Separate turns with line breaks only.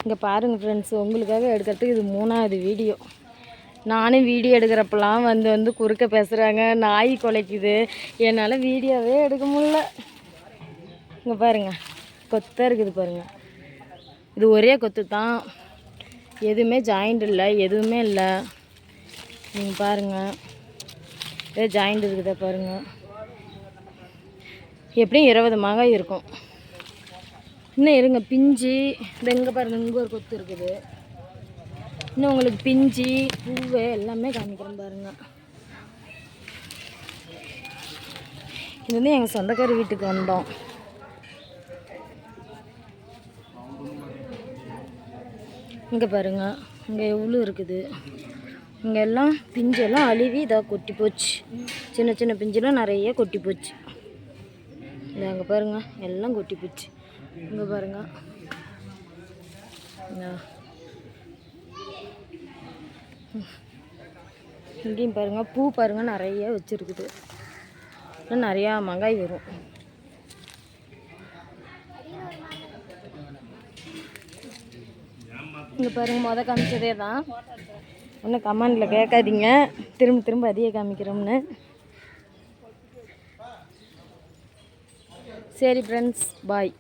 இங்கே பாருங்கள் ஃப்ரெண்ட்ஸ், உங்களுக்காக எடுக்கிறதுக்கு இது 3வது வீடியோ. நானும் வீடியோ எடுக்கிறப்பெல்லாம் வந்து குறுக்க பேசுகிறாங்க, நாய் குலைக்குது, என்னால் வீடியோவே எடுக்க முடியல. இங்கே பாருங்கள், கொத்தாக இருக்குது பாருங்கள். இது ஒரே கொத்து தான், எதுவுமே ஜாயிண்ட் இல்லை, எதுவுமே இல்லை. நீங்கள் பாருங்கள், ஏதோ ஜாயிண்ட் இருக்குதா பாருங்கள். எப்படியும் 20 மாங்காய் இருக்கும். இன்னும் இருங்க, பிஞ்சு இது எங்கே பாருங்கள், இங்கே ஒரு கொத்து இருக்குது. இன்னும் உங்களுக்கு பிஞ்சு பூவு எல்லாமே காமிக்கிறேன் பாருங்கள். இது வந்து எங்கள் சொந்தக்கார வீட்டுக்கு வந்தோம். இங்கே பாருங்கள், இங்கே எவ்வளோ இருக்குது. இங்கே எல்லாம் பிஞ்செல்லாம் அழுவி இதாக கொட்டி போச்சு. சின்ன சின்ன பிஞ்செல்லாம் நிறைய கொட்டி போச்சு. இந்த அங்கே பாருங்கள், எல்லாம் கொட்டி போச்சு. இங்கே பாருங்கள், இங்கேயும் பாருங்கள், பூ பாருங்கள் நிறைய வச்சுருக்குது. இன்னும் நிறையா மாங்காய் வரும். இங்கே பாருங்கள், காமிச்சதே தான். ஒன்றும் கமெண்டில் கேட்காதீங்க, திரும்ப திரும்ப அதையே காமிக்கிறோம்னு. சரி ஃப்ரெண்ட்ஸ், பாய்.